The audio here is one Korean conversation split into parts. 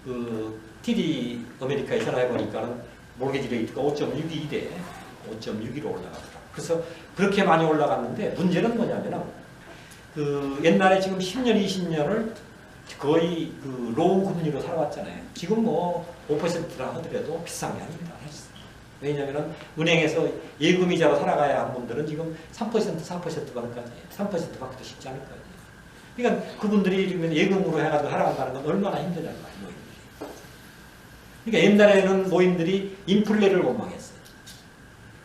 그 TD 아메리카에 전화해 보니까는 모르게지 레이트가 5.62대 5.62로 올라가더라. 그래서 그렇게 많이 올라갔는데 문제는 뭐냐면은 그 옛날에 지금 10년, 20년을 거의 그 로우 금리로 살아왔잖아요. 지금 뭐 5%라 하더라도 비싼 게 아닙니다. 왜냐하면 은행에서 예금이자로 살아가야 한 분들은 지금 3%, 4%밖에 3%밖에도 쉽지 않을 거예요. 그러니까 그분들이 지금 예금으로 해가지고 살아간다는 건 얼마나 힘드냐는 말이에요. 그러니까 옛날에는 노인들이 인플레를 원망했어요.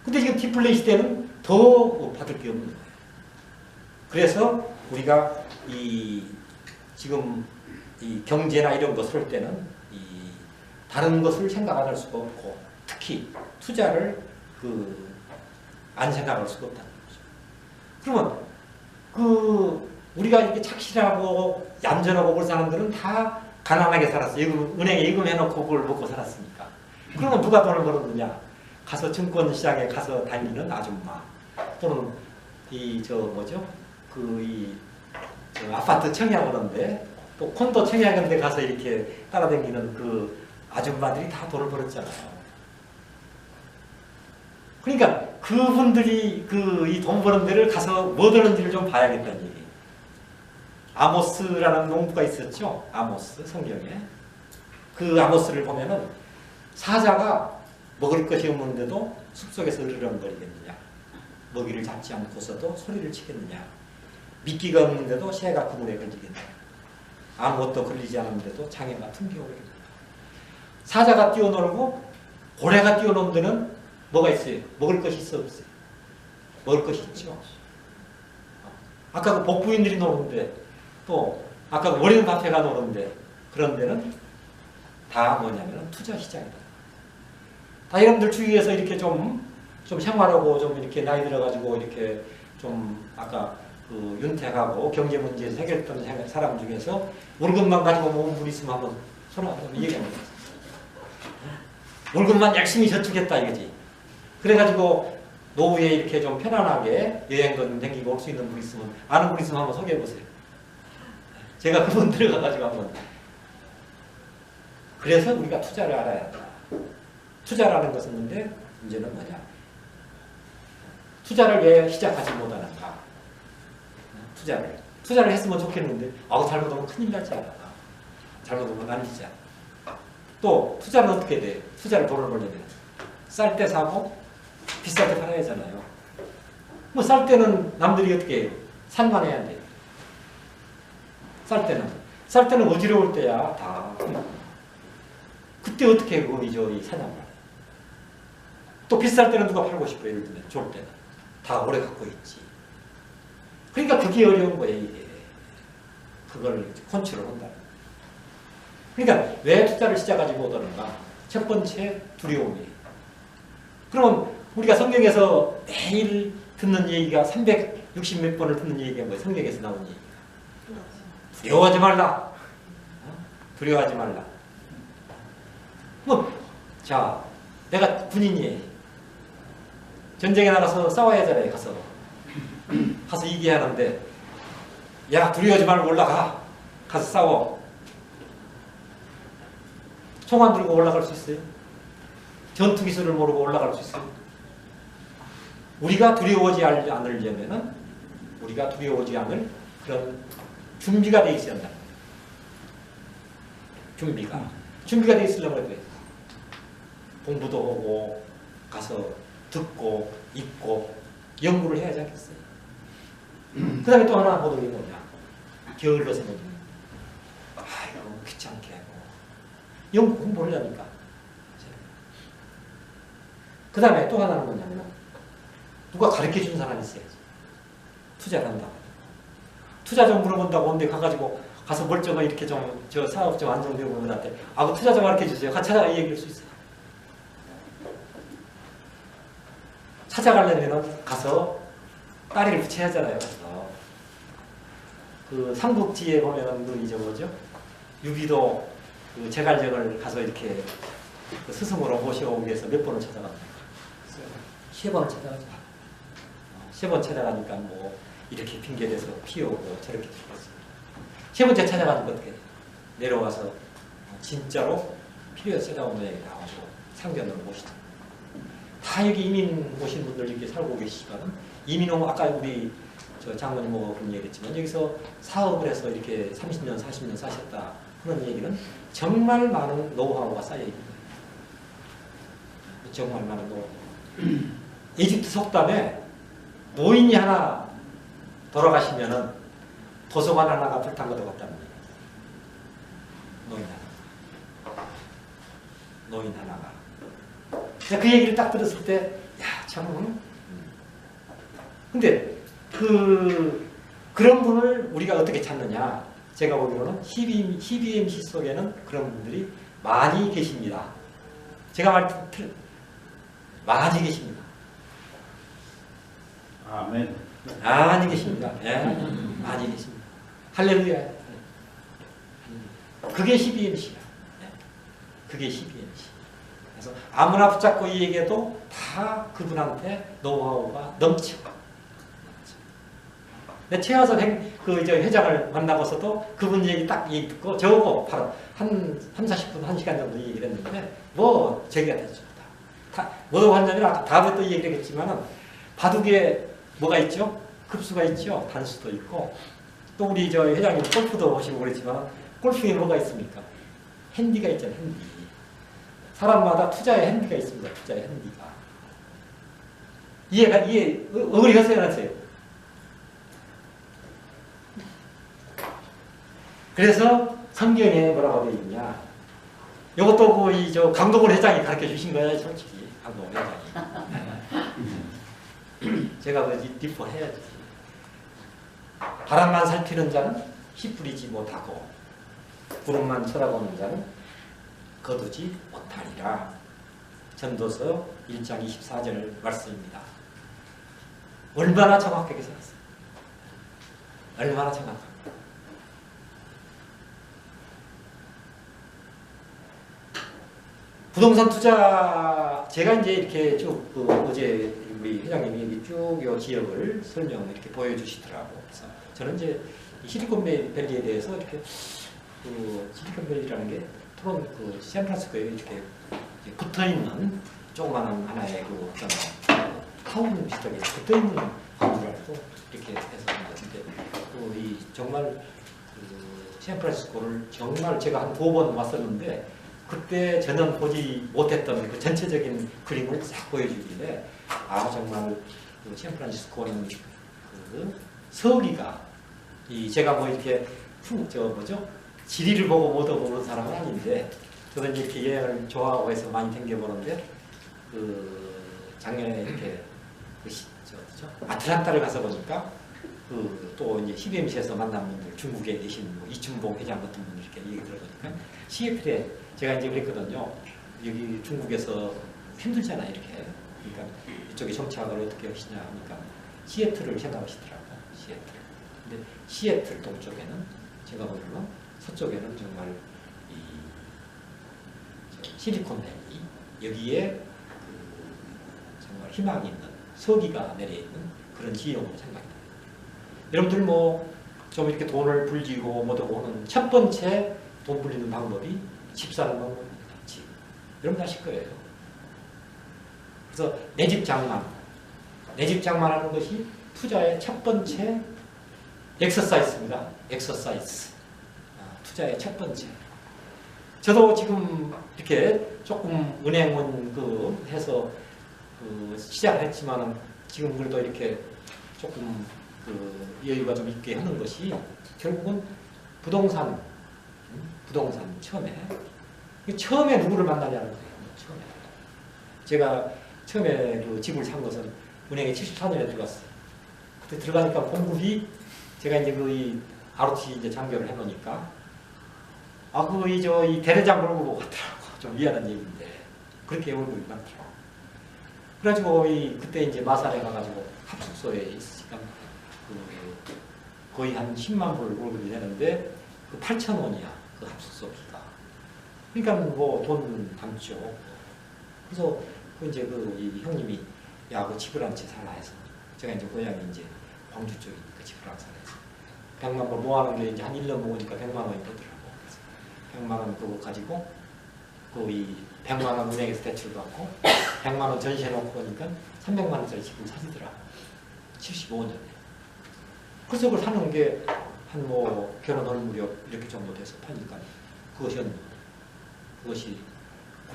근데 지금 디플레 시대는 더 받을 게 없는 거예요. 그래서 우리가 지금 이 경제나 이런 것을 할 때는 다른 것을 생각 안 할 수가 없고 특히 투자를 안 생각할 수가 없다는 거죠. 그러면 우리가 이렇게 착실하고 얌전하고 그런 사람들은 다 가난하게 살았어요. 은행에 예금해놓고 그걸 먹고 살았으니까. 그러면 누가 돈을 벌었느냐? 가서 증권시장에 가서 다니는 아줌마 또는 아파트 청약하는데 또 콘도 청약하는데 가서 이렇게 따라다니는 그 아줌마들이 다 돈을 벌었잖아요. 그러니까 그분들이 이 돈 버는 데를 가서 뭐 드는지를 좀 봐야겠다는 얘기예요. 아모스라는 농부가 있었죠. 아모스 성경에. 그 아모스를 보면은 사자가 먹을 것이 없는데도 숲속에서 으르렁거리겠느냐. 먹이를 잡지 않고서도 소리를 치겠느냐. 미끼가 없는데도 새가 구멍에 걸리겠느냐. 아무것도 걸리지 않는데도 장애가 튕겨오겠느냐. 사자가 뛰어놀고 고래가 뛰어노는 데는 뭐가 있어요? 먹을 것이 있어 없어요? 먹을 것이 있죠. 아까 그 복부인들이 노는데 또 아까 그 워렌 바페가 노는데 그런 데는 다 뭐냐면 투자 시장이다. 다 여러분들 주위에서 이렇게 좀 생활하고 좀 이렇게 나이 들어가지고 이렇게 좀 아까 그 윤택하고 경제 문제에서 해결했던 사람 중에서 월급만 가지고 모은 분 있으면 한번 손 한번 얘기해보세요. 월급만 열심히 저축했다 이거지. 그래가지고 노후에 이렇게 좀 편안하게 여행도 좀 다니고 올 수 있는 분 있으면 아는 분 있으면 한번 소개해보세요. 제가 그분 들어가가지고 한번. 그래서 우리가 투자를 알아야 한다. 투자라는 것은 근데 문제는 뭐냐. 투자를 왜 시작하지 못하는가. 투자를 했으면 좋겠는데 잘못하면 큰일 나지 않아. 잘못하면 안 되지 않아. 또 투자는 어떻게 돼? 투자를 돈을 벌려면 쌀 때 사고 비쌀 때 팔아야 하잖아요. 뭐 쌀 때는 남들이 어떻게 해요? 산만해야 돼요. 쌀 때는 어지러울 때야 다. 그때 어떻게 해? 이 사냥을. 또 비쌀 때는 누가 팔고 싶어요? 예를 들면 좋을 때는 다 오래 갖고 있지. 그러니까 그게 어려운 거예요. 이게. 그걸 컨트롤한다. 그러니까 왜 투자를 시작하지 못하는가? 첫 번째 두려움이에요. 그러면 우리가 성경에서 매일 듣는 얘기가 360몇 번을 듣는 얘기가 뭐예요? 성경에서 나온 얘기가. 두려워하지 말라. 두려워하지 말라. 자, 내가 군인이에요. 전쟁에 나가서 싸워야 하잖아요. 가서 이겨야 하는데 야 두려워하지 말고 올라가. 가서 싸워. 총 안 들고 올라갈 수 있어요? 전투 기술을 모르고 올라갈 수 있어요? 우리가 두려워하지 않으려면은 우리가 두려워하지 않을 그런 준비가 돼 있어야 한다. 준비가 돼 있으려면 어떻게 공부도 하고 가서 듣고 읽고 연구를 해야지 않겠어요? 그 다음에 또 하나 보는 게 뭐냐? 게을러 생각이. 이거 귀찮게 하고 연구 공부를 하니까. 그 다음에 또 하나는 뭐냐면 누가 가르쳐준 사람이 있어야지. 투자를 한다고. 투자 좀 물어본다고 온데 가서 멀쩡하게 이렇게 저 사업 좀 안정되고 그러는데 그 투자 좀 가르쳐주세요. 같이 찾아가 얘기할 수 있어요. 찾아가려면 가서 다리를 붙여야 하잖아요. 그 삼국지에 보면은 유비도 그 제갈쟁을 가서 이렇게 그 스승으로 모셔오기 위해서 몇 번을 찾아갑니까? 3번을 찾아가죠. 3번 찾아가니까 뭐 이렇게 핑계대서 피우고 저렇게 죽었어요. 3번째 찾아가니까 어떻게 내려와서 진짜로 필요해서 찾아온 분에게 나와서 상견으로 모시죠. 다 여기 이민 오신 분들 이렇게 살고 계시지만 이민 오면 아까 우리 저 장모님 분이 얘기했지만 여기서 사업을 해서 이렇게 30년, 40년 사셨다 그런 얘기는 정말 많은 노하우가 쌓여 있는 거예요. 정말 많은 노하우. 이집트 속담에 노인이 하나 돌아가시면은 도서관 하나가 불탄 것도 같다는 얘기예요. 노인 하나. 노인 하나가. 그 얘기를 딱 들었을 때, 야, 참. 근데, 그런 분을 우리가 어떻게 찾느냐. 제가 보기로는 12MC 속에는 그런 분들이 많이 계십니다. 제가 많이 계십니다. 아멘. 많이 계십니다. 예, 많이 계십니다. 할렐루야. 그게 12MC야. 그게 12MC. 그래서 아무나 붙잡고 얘기해도 다 그분한테 노하우가 넘쳐. 최하선 회장을 만나고서도 그분 얘기 딱 얘기 듣고 저거 바로 한 30, 40분, 1시간 정도 얘기를 했는데 뭐 제기가 됐죠. 뭐라고 한다면 아까 다음에 또 얘기를 했지만은 바둑에 뭐가 있죠? 급수가 있죠. 단수도 있고 또 우리 저 회장님 골프도 하시고 그랬지만 골프에 뭐가 있습니까? 핸디가 있잖아요. 핸디. 사람마다 투자의 핸디가 있습니다. 투자의 핸디가. 어머니 하세요, 안 하세요? 그래서 성경에 뭐라고 되어 있냐? 이것도 저 강동원 회장이 가르쳐 주신 거예요, 솔직히. 강동원 회장이. 제가 디포 해야지. 바람만 살피는 자는 씨 뿌리지 못하고 구름만 쳐다보는 자는 거두지 못하리라. 전도서 1장 24절 말씀입니다. 얼마나 정확하게 써놨어요. 얼마나 정확합니다. 부동산 투자, 제가 이제 이렇게 쭉, 어제 우리 회장님이 쭉 이 지역을 설명 이렇게 보여주시더라고. 그래서 저는 이제 실리콘밸리에 대해서 이렇게, 실리콘밸리라는 게 토론, 샌프란시스코에 이렇게 붙어 있는 조그마한 하나의 어떤 타운 비슷하게 붙어 있는 건줄 알고 이렇게 해서 근데 이 정말 샌프란시스코를 정말 제가 한 5번 왔었는데 그때 전혀 보지 못했던 그 전체적인 그림을 싹 보여주길래 정말 샌프란시스코는 서기가 제가 뭐 이렇게 지리를 보고 못 얻어보는 사람은 아닌데 저는 이렇게 여행을 좋아하고 해서 많이 댕겨보는데 작년에 이렇게 아틀란타를 가서 보니까 또 이제 CBMC에서 만난 분들 중국에 계신 이춘복 회장 같은 분들 이렇게 얘기 들어보니까 시애틀에 제가 이제 그랬거든요. 여기 중국에서 힘들잖아요, 이렇게. 그러니까 이쪽에 정착을 어떻게 하시냐 하니까 시애틀을 생각하시더라고요. 시애틀. 근데 시애틀 동쪽에는 제가 보기로는 서쪽에는 정말 실리콘밸리 여기에 정말 희망이 있는 서기가 내려 있는 그런 지역으로 생각이 됩니다. 여러분들 좀 이렇게 돈을 불리고 뭐하고 하는 첫 번째 돈 불리는 방법이 집 사는 방법입니다. 집. 여러분 아실 거예요. 그래서 내 집 장만. 내 집 장만하는 것이 투자의 첫 번째 엑서사이즈입니다. 엑서사이즈. 투자의 첫 번째. 저도 지금 이렇게 조금 은행은 해서 시작을 했지만은 지금 그래도 이렇게 조금 여유가 좀 있게 하는 것이 결국은 부동산 처음에 누구를 만나냐는 거예요. 처음에. 제가 처음에 집을 산 것은 은행에 74년에 들어갔어요. 그때 들어가니까 공급이 제가 이제 이 ROT 이제 장교를 해놓으니까 이 대대장 월급 같더라고. 좀 미안한 얘기인데 그렇게 월급이 많더라고. 그래가지고 그때 이제 마산에 가가지고 합숙소에 있으니까 거의 한 10만 불 월급이 되는데 8,000원이야 그 합숙소 비가. 그러니까 돈 담죠. 그래서 이제 이 형님이 그 집을 한 채 살라 해서 제가 이제 고향이 이제 광주 쪽이니까 집을 한 살라 해서 100만 불 모아놓은 게 이제 한 1년 먹으니까 100만 원이 되더라고. 그래서 100만 원 그거 가지고 그 이 100만 원 은행에서 대출 받고 100만 원 전시해 놓고 보니까 300만 원짜리 집을 사주더라. 75년에. 그래서 그걸 사는 게 한 뭐 결혼할 무렵 이렇게 정도 돼서 파니까 그것이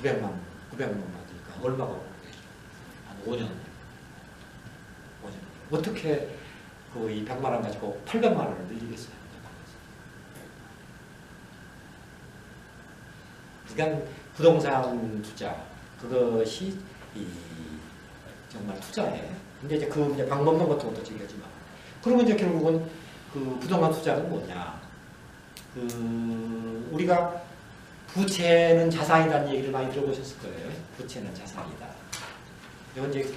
900만 원이니까 얼마가 오르겠죠? 한 5년. 어떻게 그 이 100만 원 가지고 800만 원을 늘리겠어요? 그러니까 부동산 투자 그것이 정말 투자해. 근데 이제 그 방법론 같은 것도 얘기하지만 그러면 이제 결국은 그 부동산 투자는 뭐냐? 그 우리가 부채는 자산이라는 얘기를 많이 들어보셨을 거예요. 부채는 자산이다. 이건 이제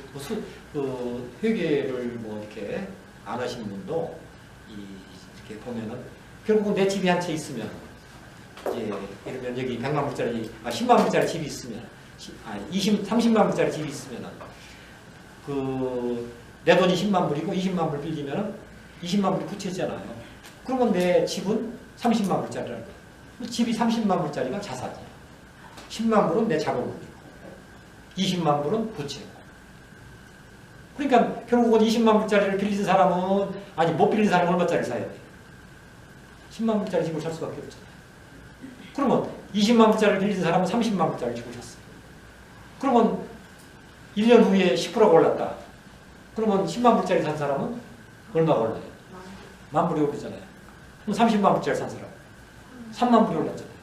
그 회계를 뭐 이렇게 안 하신 분도 이렇게 보면은 결국은 내 집이 한 채 있으면 이제 이러면 여기 100만 불짜리 10만 불짜리 집이 있으면 30만 불짜리 집이 있으면은 그 내 돈이 10만 불이고 20만 불 빌리면은 20만 불이 부채잖아요. 그러면 내 집은 30만 불짜리라는 거예요. 집이 30만 불짜리가 자산이에요. 10만 불은 내 자본금이고 20만 불은 부채고. 그러니까 결국은 20만 불짜리를 빌린 사람은 아니 못 빌린 사람은 얼마짜리 사야 돼요? 10만 불짜리 집을 살 수밖에 없잖아요. 그러면 20만 불짜리를 빌린 사람은 30만 불짜리 집을 샀어요. 그러면 1년 후에 10%가 올랐다. 그러면 10만 불짜리 산 사람은 얼마가 올라요? 만 불이 오르잖아요. 그럼 30만 불짜리 산 사람 3만 불이 올랐잖아요.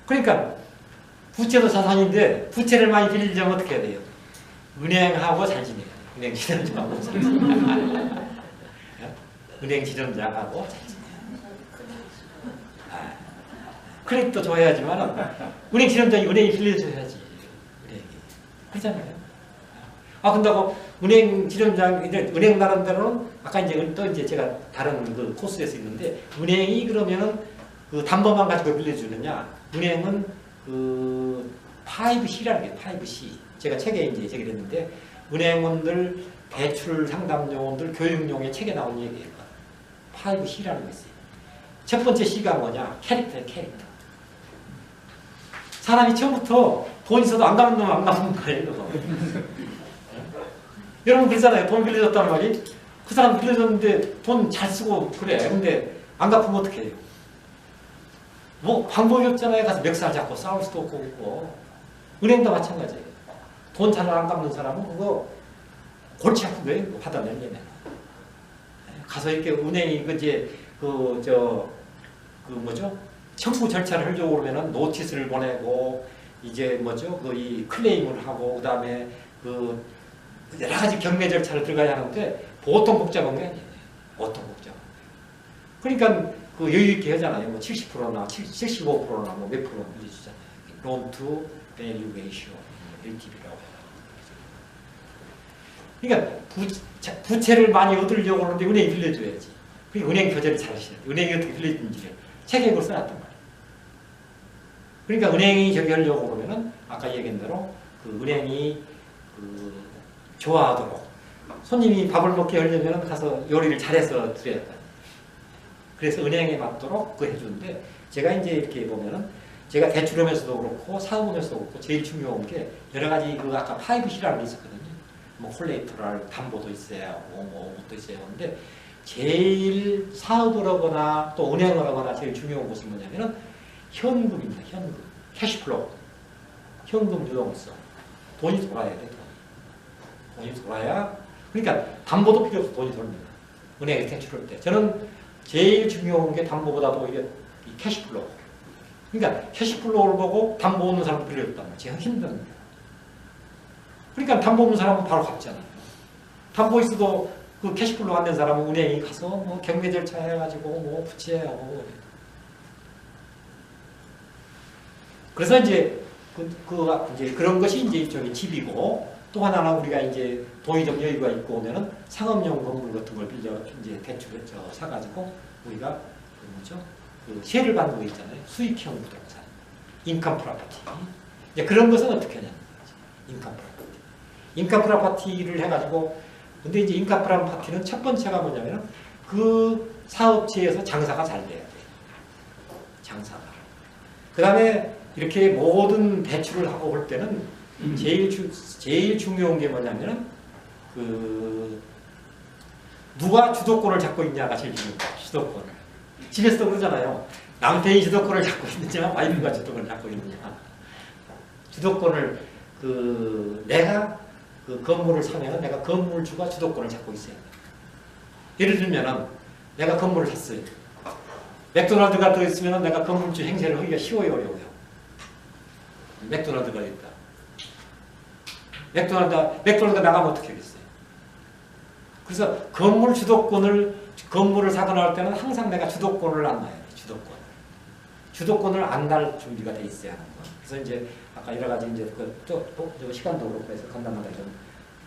그러니까 부채도 자산인데 부채를 많이 빌리려면 어떻게 해야 돼요? 은행하고 잘 지내요. 은행 지점장하고 잘 지내요. 은행 지점장하고 잘 지내요. 크레딧도 줘야지만 은행 지점장이 은행이 빌려줘야지. 은행이. 그렇잖아요. 근다고 은행 지점장, 은행 나름대로는 아까 이제 또 이제 제가 다른 그 코스에서 있는데 은행이 그러면은 그 담보만 가지고 빌려주느냐? 은행은 그 5C라는 게 5C. 제가 책에 이제 제기를 했는데 은행원들 대출 상담 요원들 교육용의 책에 나온 얘기예요. 5C라는 거 있어요. 첫 번째 C가 뭐냐? 캐릭터예요. 캐릭터. 사람이 처음부터 돈 있어도 안 갚는 놈은 안 갚는 거예요. 여러분 그러잖아요. 돈 빌려줬단 말이 그 사람 빌려줬는데 돈 잘 쓰고 그래. 근데 안 갚으면 어떻게 해요? 뭐 방법이 없잖아요. 가서 멱살 잡고 싸울 수도 없고. 은행도 마찬가지예요. 돈 잘 안 갚는 사람은 그거 골치 아프게 받아내려면 가서 이렇게 은행이 뭐죠? 청구 절차를 하려고 그러면은 노티스를 보내고 이제 뭐죠? 이 클레임을 하고 그다음에 여러 가지 경매 절차를 들어가야 하는데 보통 복잡한 게 아니에요. 보통 복잡한 게. 그러니까 여유 있게 하잖아요. 뭐 70%나 75%나 뭐 몇 프로 빌려주잖아요. Loan to Value Ratio, LTV라고. 그러니까 부채를 많이 얻으려고 하는데 은행이 빌려줘야지. 그러니까 은행 교제를 잘 하시는 거예요. 은행이 어떻게 빌려주는지를 책에 써놨단 말이에요. 그러니까 은행이 저기 하려고 그러면은 아까 얘기한 대로 그 은행이 좋아하도록 손님이 밥을 먹게 하려면 가서 요리를 잘해서 드려야 돼요. 그래서 은행에 맞도록 그거 해주는데 제가 이제 이렇게 보면은 제가 대출하면서도 그렇고 사업하면서도 그렇고 제일 중요한 게 여러 가지 아까 5C라는 게 있었거든요. 뭐 콜레이터럴 담보도 있어야 하고 뭐 것도 있어야 하는데 제일 사업을 하거나 또 은행을 하거나 제일 중요한 것은 뭐냐면은 현금입니다. 현금. 캐시플로우. 현금 유동성. 돈이 돌아야 돼. 돈이 돌아야. 그러니까 담보도 필요 없어. 돈이 돌립니다. 은행에 대출할 때. 저는 제일 중요한 게 담보보다도 이게 이 캐시플로우. 그러니까 캐시플로우를 보고 담보 없는 사람도 빌려줬단 말이에요. 제가 힘듭니다. 그러니까 담보 없는 사람은 바로 갚잖아요. 담보 있어도 그 캐시플로우 안 된 사람은 은행이 가서 뭐 경매 절차 해가지고 뭐 부채하고 그래서 이제 이제 그런 것이 이제 일종의 집이고 또 하나는 우리가 이제 돈이 좀 여유가 있고 오면은 상업용 건물 같은 걸 빌려 이제 대출을 사가지고 우리가 세를 받는 거 있잖아요. 수익형 부동산, 인컴 프로퍼티. 이제 그런 것은 어떻게 하냐는 거지. 인컴 프로퍼티. 인컴 프로퍼티를 해가지고 근데 이제 인컴 프로퍼티는 첫 번째가 뭐냐면 그 사업체에서 장사가 잘 돼야 돼. 장사가. 그 다음에 이렇게 모든 배출을 하고 올 때는 제일 중요한 게 뭐냐면은 누가 주도권을 잡고 있냐가 제일 중요해요. 주도권을. 집에서도 그러잖아요. 남편이 주도권을 잡고 있느냐, 와이프가 주도권을 잡고 있느냐. 주도권을 내가 그 건물을 사면은 내가 건물주가 주도권을 잡고 있어야 돼. 예를 들면은 내가 건물을 샀어요. 맥도날드가 들어있으면 내가 건물주 행세를 하기가 쉬워요, 어려워요? 맥도날드가 있다. 맥도날드가 나가면 어떻게 하겠어요? 그래서 건물을 사거나 할 때는 항상 내가 주도권을 안 놔야 돼, 주도권을 안 날 준비가 돼 있어야 하는 거. 그래서 이제 아까 여러 가지 이제 또 시간도 그렇고 해서 간단하게 좀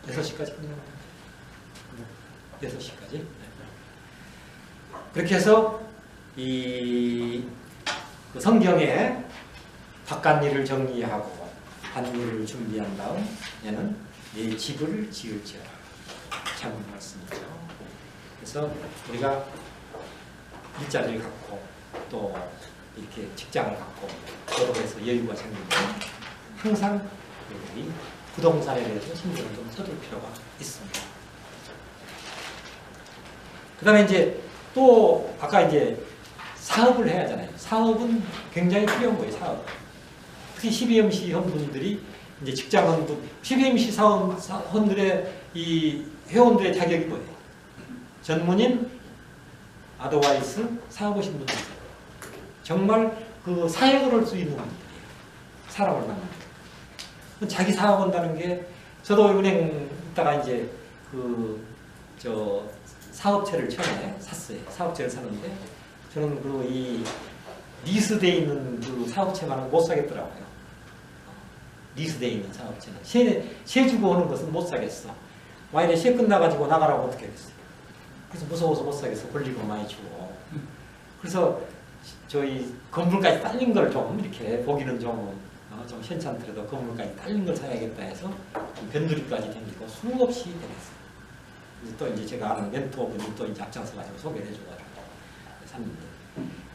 6시까지 끝내면 6시까지. 네. 그렇게 해서 그 성경에 바깥일을 정리하고 안일을 준비한 다음 얘는 내 집을 지을지어라. 참 말씀이죠. 그래서 우리가 일자리를 갖고 또 이렇게 직장을 갖고 여러분에서 여유가 생기면 항상 우리 부동산에 대해서 신경을 좀 써둘 필요가 있습니다. 그 다음에 이제 또 아까 이제 사업을 해야 하잖아요. 사업은 굉장히 필요한 거예요. 사업. 특히 12MC 회원분들이 이제 직장원분, 12MC 사원들의 이 회원들의 자격이 뭐예요? 전문인, 아드바이스, 사업하신 분들. 정말 그 사역을 할 수 있는 분들이에요. 사람을 만나는. 자기 사업한다는 게 저도 은행 있다가 이제 사업체를 처음에 샀어요. 사업체를 샀는데 저는 이 리스되어 있는 그 사업체만은 못 사겠더라고요. 리스되어 있는 사업체는 세 주고 하는 것은 못 사겠어. 만약에 세 끝나가지고 나가라고 어떻게 하겠어요? 그래서 무서워서 못 사겠어. 권리금 많이 주고. 그래서 저희 건물까지 딸린 걸 좀 이렇게 보기는 좀 현찮더라도 건물까지 딸린 걸 사야겠다 해서 변두리까지 댕기고 수없이 되겠어요. 또 이제 제가 아는 멘토분이 또 이제 앞장서가지고 소개를 해줘가지고 샀는데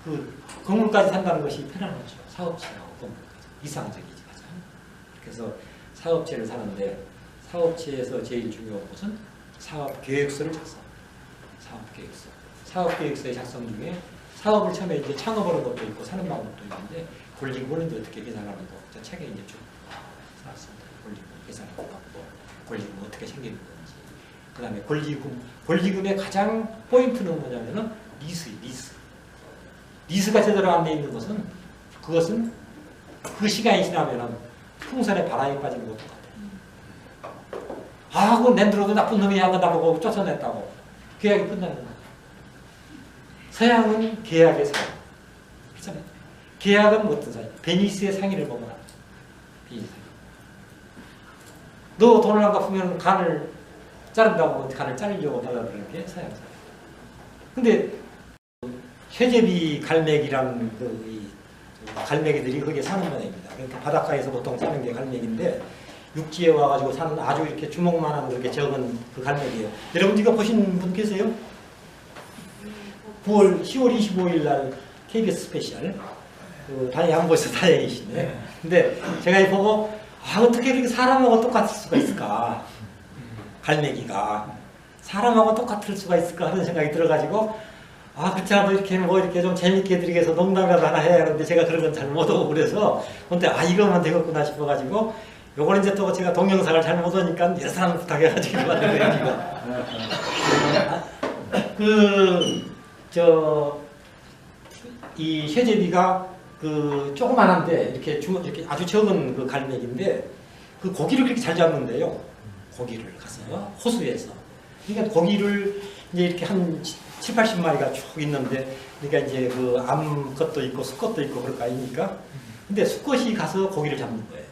그 건물까지 산다는 것이 편한 거죠. 사업체하고 건물까지 이상적이지 가장. 그래서 사업체를 사는데 사업체에서 제일 중요한 것은 사업 계획서를 작성. 사업 계획서의 작성 중에 사업을 처음에 이제 창업하는 것도 있고 사는 방법도 있는데 권리금을 이제 어떻게 계산하는 거. 저 책에 이제 쭉 나왔습니다. 권리금 계산하는 방법, 권리금 어떻게 생기는 건지. 그 다음에 권리금의 가장 포인트는 뭐냐면은 리스가 제대로 안 돼 있는 것은 그것은 그 시간이 지나면은 풍선에 바람이 빠지는 것도 같아요. 그건 낸들어도 나쁜 놈이 한다고 쫓아냈다고 계약이 끝나는 거예요. 서양은 계약의 상. 그렇잖아요. 계약은 어떤 상이? 베니스의 상의를 보거나. 베니스 상의. 너 돈을 안 갚으면 간을 자른다고 간을 자르려고 달라드는 게 서양 상의. 근데 쇠제비 갈매기란 갈매기들이 거기에 사는 모양입니다. 그러니까 바닷가에서 보통 사는 게 갈매기인데 육지에 와가지고 사는 아주 이렇게 주먹만한 그렇게 적은 그 갈매기예요. 여러분 이거 보신 분 계세요? 10월 25일 날 KBS 스페셜 다행히 안 보셔서 다행이시네. 근데 제가 이 보고 어떻게 이렇게 사람하고 똑같을 수가 있을까? 갈매기가 사람하고 똑같을 수가 있을까 하는 생각이 들어가지고 그렇지 않아도 이렇게 이렇게 좀 재밌게 드리기 위해서 농담이라도 하나 해야 하는데 제가 그런 건 잘 못하고 그래서 근데 이거만 되겠구나 싶어가지고 요거는 이제 또 제가 동영상을 잘 못하니까 여러 사람 부탁해가지고 만든 거예요. 이 쇠제비가 조그만한데 이렇게 아주 적은 그 갈매기인데 그 고기를 그렇게 잘 잡는데요. 고기를 가서 호수에서. 그러니까 고기를 이제 이렇게 한 7, 80마리가 쭉 있는데 그러니까 이제 그 암컷도 있고 수컷도 있고 그럴 거 아닙니까? 근데 수컷이 가서 고기를 잡는 거예요.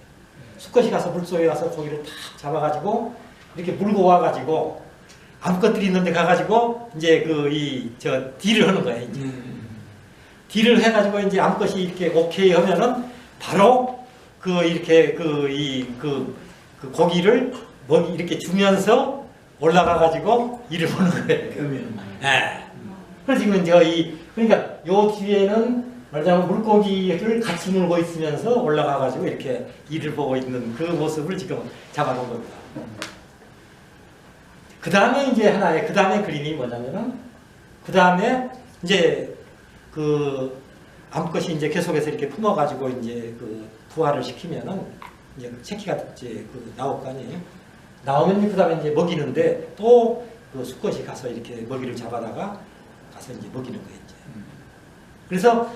수컷이 가서 물속에 가서 고기를 탁 잡아가지고 이렇게 물고 와가지고 암컷들이 있는데 가가지고 이제 딜을 하는 거예요. 이제. 딜을 해가지고 이제 암컷이 이렇게 오케이 하면은 바로 이렇게 고기를 이렇게 주면서 올라가가지고 일을 보는 거예요. 네. 그래서 지금 그러니까 요 뒤에는 말하자면 물고기를 같이 물고 있으면서 올라가가지고 이렇게 이를 보고 있는 그 모습을 지금 잡아놓은 겁니다. 그 다음에 이제 하나의, 그 다음에 그림이 뭐냐면은, 그 다음에 이제 그 암컷이 이제 계속해서 이렇게 품어가지고 이제 그 부화를 시키면은 이제 새끼가 이제 그 나올 거 아니에요. 나오면 그 다음에 이제 먹이는데 또 그 수컷이 가서 이렇게 먹이를 잡아다가 가서 이제 먹이는 거예요. 이제. 그래서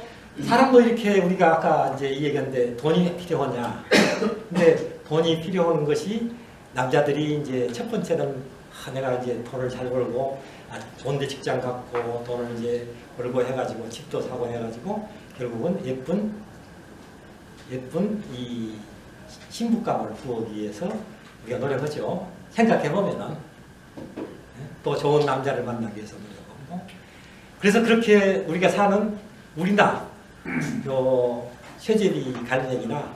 사람도 이렇게 우리가 아까 이제 이 얘기했는데 돈이 필요하냐. 근데 돈이 필요한 것이 남자들이 이제 첫 번째는 내가 이제 돈을 잘 벌고 좋은데 직장 갖고 돈을 이제 벌고 해가지고 집도 사고 해가지고 결국은 예쁜 이 신부감을 부어기 위해서 우리가 노력하죠. 생각해보면은 또 좋은 남자를 만나기 위해서 노력하고 그래서 그렇게 우리가 사는 우리나 요 쇠제비 갈매기나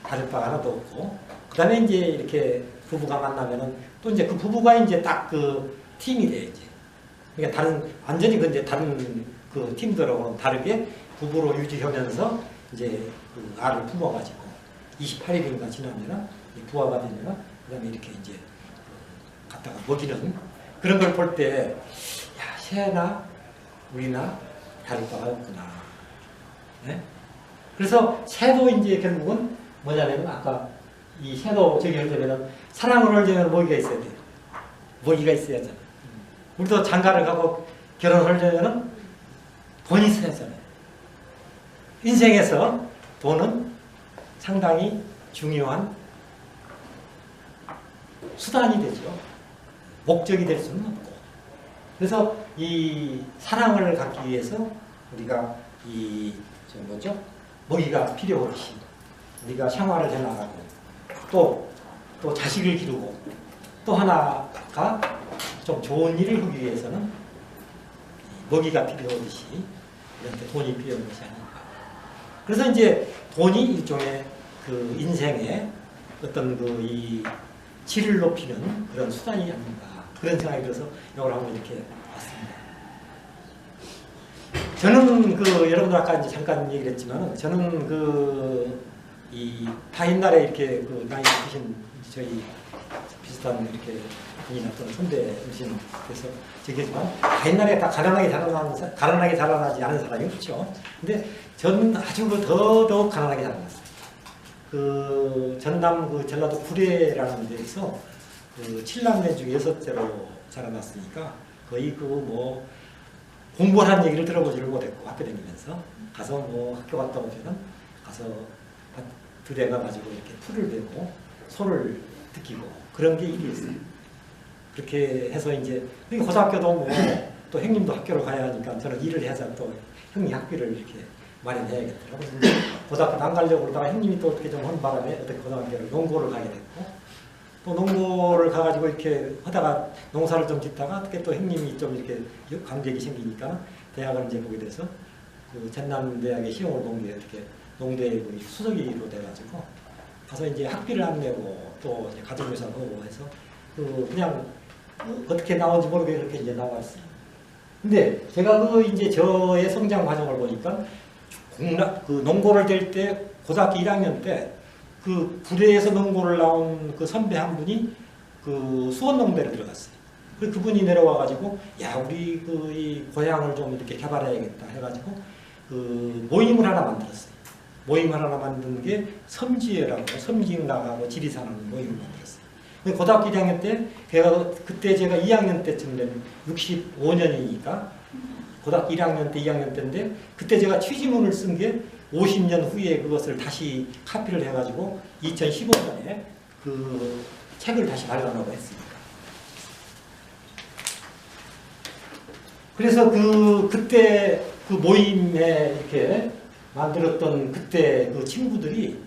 다를 바가 하나도 없고 그 다음에 이제 이렇게 부부가 만나면은 또 이제 그 부부가 이제 딱 그 팀이 돼 이제 그러니까 완전히 근데 다른 그 팀들하고는 다르게 부부로 유지하면서 이제 그 알을 품어가지고 28일인가 지나면은 부화가 되면은 그 다음에 이렇게 이제 갖다가 먹이는 그런 걸 볼 때 야 새나 우리나 다를 바가 없구나. 네? 그래서 새도 이제 결국은 뭐냐면 아까 이 새도 저기 하려면 사랑을 하려면 먹이가 있어야 돼요. 먹이가 있어야잖아. 우리도 장가를 가고 결혼하려면 돈이 있어야 하잖아요. 인생에서 돈은 상당히 중요한 수단이 되죠. 목적이 될 수는 없고. 그래서 이 사랑을 갖기 위해서 우리가 뭐죠? 먹이가 필요하듯이 우리가 생활을 해나가고 또 자식을 기르고 또 하나가 좀 좋은 일을 하기 위해서는 먹이가 필요하듯이 이렇게 돈이 필요한 것이 아닌가. 그래서 이제 돈이 일종의 그 인생의 어떤 그 이 질을 높이는 그런 수단이 아닌가. 그런 생각이 들어서 이걸 한번 이렇게 봤습니다. 저는 그 여러분들 아까 이제 잠깐 얘기를 했지만 저는 그 이 다 옛날에 이렇게 그 나이 드신 저희 비슷한 이렇게 분이 났던 선배 어르신 그래서 저기지만 다 옛날에 다 가난하게 자라나지 않은 사람이 없죠. 근데 저는 아주 더더욱 가난하게 자라났어요. 그 전남 그 전라도 구례라는 데에서 그 7남매 중 6째로 자라났으니까 거의 그 뭐 공부하는 얘기를 들어보지를 못했고 학교 다니면서 가서 뭐 학교 갔다 오면은 가서 들에 가가지고 이렇게 풀을 베고 소를 느끼고 그런 게 일이었어요. 그렇게 해서 이제 고등학교도 뭐 또 형님도 학교로 가야 하니까 저는 일을 해서 또 형님 학비를 이렇게 마련해야겠더라고요. 고등학교 안 가려고 그러다가 형님이 또 어떻게 좀 한 바람에 어떻게 고등학교를 농고를 가게 됐고 또 농고를 가가지고 이렇게 하다가 농사를 좀 짓다가 어떻게 또 형님이 좀 이렇게 관계가 생기니까 대학을 이제 보게 돼서 그 전남대학의 시험을 본 게 어떻게 농대 수석이로 돼가지고 가서 이제 학비를 안 내고 또 이제 가정교사를 하고 해서 그 그냥 어떻게 나온지 모르게 이렇게 이제 나왔어요. 근데 제가 그 이제 저의 성장 과정을 보니까 그 농고를 될 때 고등학교 1학년 때 그 부대에서 농고를 나온 그 선배 한 분이 그 수원농대를 들어갔어요. 그분이 내려와가지고 야 우리 그 이 고향을 좀 이렇게 개발해야겠다 해가지고 그 모임을 하나 만들었어요. 모임을 하나 만든 게 섬지회라고 섬진강하고 지리산하는 모임을 만들었어요. 고등학교 1학년 때 그때 제가 2학년 때쯤 되면 65년이니까 고등학교 1학년 때 2학년 때인데 그때 제가 취지문을 쓴 게 50년 후에 그것을 다시 카피를 해가지고 2015년에 그 책을 다시 발간하고 했습니다. 그래서 그때 그 모임에 이렇게 만들었던 그때 그 친구들이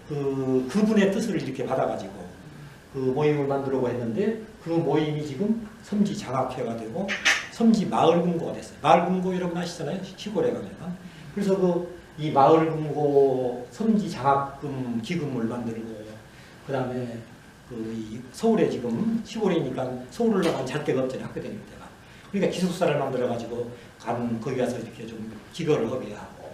그분의 뜻을 이렇게 받아가지고 그 모임을 만들려고 했는데 그 모임이 지금 섬지 장학회가 되고 섬지 마을금고가 됐어요. 마을금고 여러분 아시잖아요. 시골에 가면. 그래서 이 마을금고 섬지 장학금 기금을 만들고 그 다음에 이 서울에 지금 시골이니까 서울을 나가면 잘 데가 없잖아요. 학교 다닐 때가. 그러니까 기숙사를 만들어가지고 거기 가서 이렇게 좀 기거를 하게 하고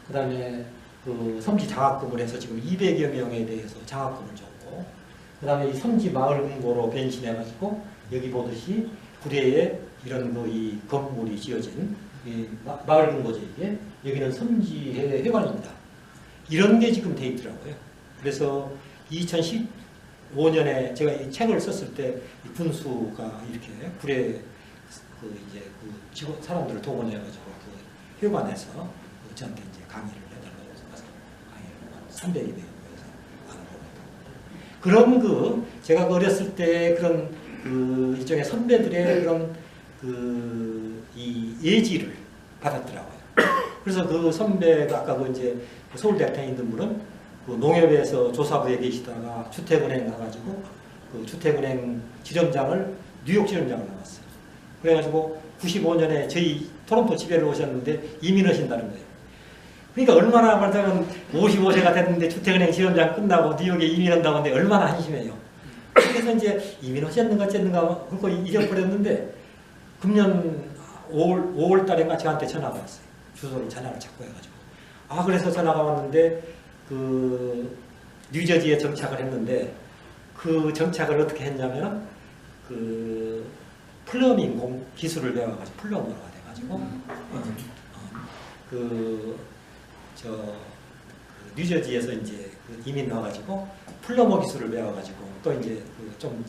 그다음에 그 섬지 장학금을 해서 지금 200여 명에 대해서 장학금을 줬고, 그다음에 이 섬지 마을 금고로 변신해가지고 여기 보듯이 구례에 이런 그 이 건물이 지어진 이 마을 금고죠 이게. 여기는 섬지 회관입니다. 이런 게 지금 돼 있더라고요. 그래서 2015년에 제가 이 책을 썼을 때 이 군수가 이렇게 구례 그 이제 그 직원 사람들을 동원해가지고 그 회관에서 그 저한테 이제 강의를 해달라고 해서 가서 강의를 300여 명이 모여서 하는 겁니다. 그런 그 제가 그 어렸을 때 그런 그 일종의 선배들의 그런 그 이 예지를 받았더라고요. 그래서 그 선배가 아까 그 이제 서울대학 다니던 분은 그 농협에서 조사부에 계시다가 주택은행 가가지고 그 주택은행 지점장을 뉴욕 지점장을 나왔어요. 그래가지고 95년에 저희 토론토 집회를 오셨는데 이민하신다는 거예요. 그러니까 얼마나 말하자면 55세가 됐는데 주택은행 지점장 끝나고 뉴욕에 이민한다고 하는데 얼마나 한심해요. 그래서 이제 이민하셨는가 어쨌는가 그거 잊어버렸는데 금년 5월 달인가 저한테 전화가 왔어요. 주소를 전화를 찾고 해가지고. 아 그래서 전화가 왔는데 그 뉴저지에 정착을 했는데 그 정착을 어떻게 했냐면 그 플러밍 기술을 배워가지고 플러머가 돼가지고 그 뉴저지에서 이제 그 이민 와가지고 플러머 기술을 배워가지고 또 이제 좀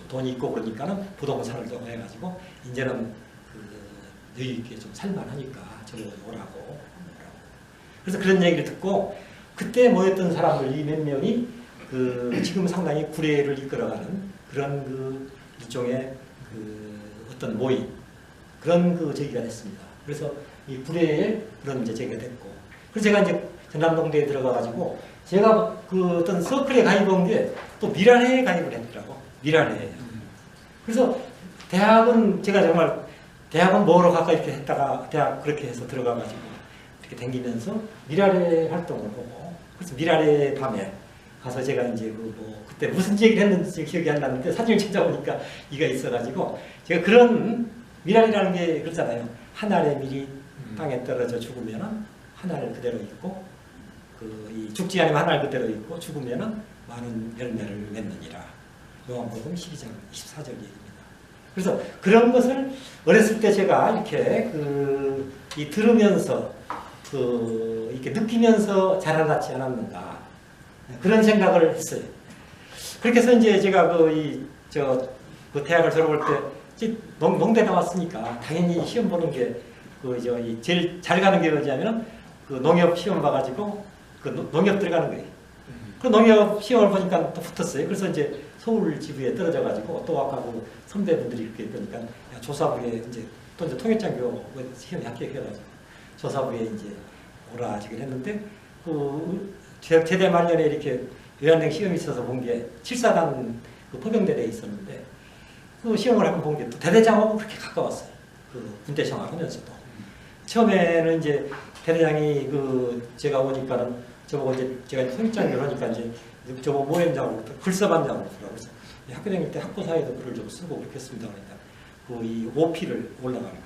돈이 있고 그러니까는 부동산을 좀 해가지고 이제는 그 여유있게 좀 살만하니까 저보고 오라고. 그래서 그런 얘기를 듣고 그때 모였던 사람들 이 몇 명이 그 지금 상당히 구례를 이끌어가는 그런 그 일종의 그 어떤 모임 그런 그 제기가 됐습니다. 그래서 이 구례에 그런 이제 제기가 됐고, 그래서 제가 이제 전남동대에 들어가가지고 제가 그 어떤 서클에 가입한 게 또 미랄회에 가입을 했더라고. 미랄회에. 그래서 대학은 제가 정말 대학은 뭐로 갈까 이렇게 했다가 대학 그렇게 해서 들어가가지고 이렇게 댕기면서 미랄회 활동을 보고, 그래서 미랄회 밤에 가서 제가 이제 그 뭐 그때 무슨 얘기를 했는지 기억이 안 나는데 사진을 찾아보니까 이가 있어가지고 제가 그런 미랄이라는 게 그렇잖아요. 한 알의 밀이 땅에 떨어져 죽으면은 한 알 그대로 있고 이 죽지 않으면 한 알 그대로 있고 죽으면은 많은 열매를 맺느니라. 요한복음 12장 24절 얘기입니다. 그래서 그런 것을 어렸을 때 제가 이렇게 이 들으면서 이렇게 느끼면서 자라났지 않았는가 그런 생각을 했어요. 그렇게 해서 이제 제가 그 대학을 졸업할 때 농대 나왔으니까 당연히 시험 보는 게 제일 잘 가는 게 뭐냐면 그 농협 시험 봐가지고 그 농협 들어가는 거예요. 그 농협 시험을 보니까 또 붙었어요. 그래서 이제 서울 지부에 떨어져가지고 또 아까 그 선배분들이 이렇게 보니까 조사부에 이제 또 이제 통일장교 시험이 합격해가지고 조사부에 이제 오라 지금 했는데 그 제대 말년에 이렇게 외환행 시험이 있어서 본 게 7사단 그 포병대대에 있었는데 그 시험을 한번 본 게 또 대대장하고 그렇게 가까웠어요. 그 군대 생활하면서도 처음에는 이제 대대장이 제가 오니까는 저보고 이제 제가 통일장교를 하니까 이제 저보고 뭐 했냐고 글 써봤냐고 그러더라고요. 그래서 학교 다닐 때 학부사에도 글을 좀 쓰고 그렇게 했습니다. 그러니까 이 오피를 올라가는 거예요.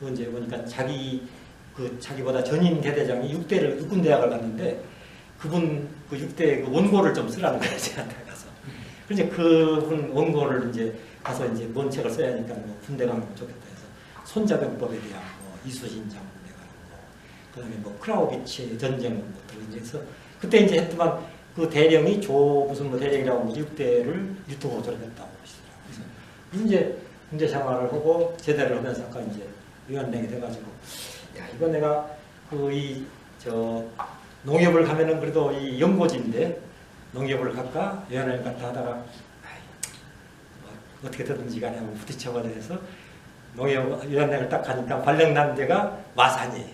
그 이제 보니까 자기보다 전임 대대장이 육군대학을 갔는데 그분 그 6대 그 원고를 좀 쓰라는 거예요. 제한테 가서. 그래서 그분 원고를 이제 가서 이제 뭔 책을 써야 하니까 뭐 군대 가면 좋겠다 해서 손자병법에 대한 뭐 이수신 장군에 관한 거, 그다음에 뭐 크라우비치 전쟁 것들 이제 해서 그때 이제 했더만 그 대령이 무슨 뭐 대령이라고 6대를 유튜브로 졸업했다고 하시더라고요. 그래서 이제 군대 생활을 하고 제대를 하면서 아까 이제 위원장이 돼가지고 야 이거 내가 농협을 가면은 그래도 이 연고지인데 농협을 갈까 위원회를 갔다 하다가 어떻게 되든지 간에 하고 부딪혀버려서 농협 위원회를 딱 가니까 발령난 데가 마산이에요.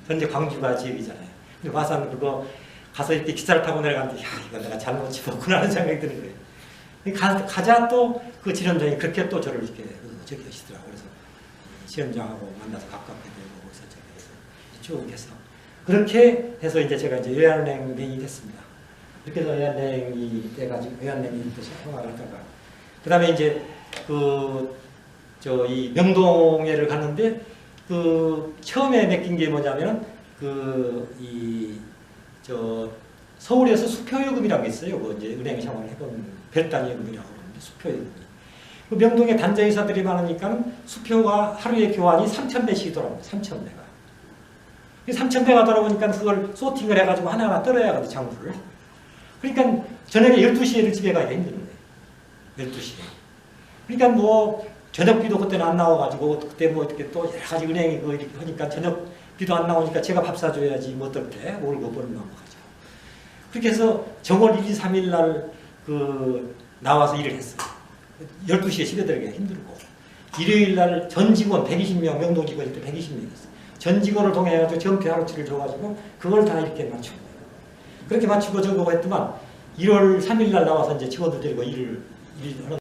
현재 광주가 지역이잖아요. 근데 마산 그거 가서 이렇게 기차를 타고 내려가는데 야 이거 내가 잘못 집었구나 하는 생각이 드는 거예요. 가자 또 그 지점장이 그렇게 또 저를 이렇게 저기 하시더라고요. 그래서 지점장하고 만나서 가깝게 되고 그래서 쭉 해서 그렇게 해서 이제 제가 이제 외환은행이 됐습니다. 이렇게 해서 외환은행이 돼가지고 외환은행이 생활을 하다가 그 다음에 이제 이 명동회를 갔는데 처음에 맡긴 게 뭐냐면 서울에서 수표요금이라고 있어요. 그 이제 은행 생활을 해본 별단 요금이라고 그러는데 수표요금이. 그 명동에 단자회사들이 많으니까 수표가 하루에 교환이 3,000배씩 돌아옵니다. 3,000배가. 3,000배가 돌아오니까 그걸 소팅을 해가지고 하나하나 떨어야 하거든요. 장부를. 그러니까 저녁에 12시에를 집에 가기가 힘든 거예요. 12시에. 그러니까 뭐 저녁비도 그때는 안 나와가지고 그때 뭐 이렇게 또 여러 가지 은행이 그 이렇게 하니까 저녁비도 안 나오니까 제가 밥 사줘야지 뭐 어떨 때 월급 버는 넘어가죠. 그렇게 해서 정월 1, 2, 3일 날 나와서 일을 했어요. 12시에 집에 들어가기가 힘들고 일요일 날 전 직원 120명, 명동 직원일 때 120명 있어요. 전 직원을 통해가지고 전표 하루치를 줘가지고 그걸 다 이렇게 맞춘 거예요. 그렇게 맞추고 저거 했더만 1월 3일 날 나와서 이제 직원들 데리고 일을 하는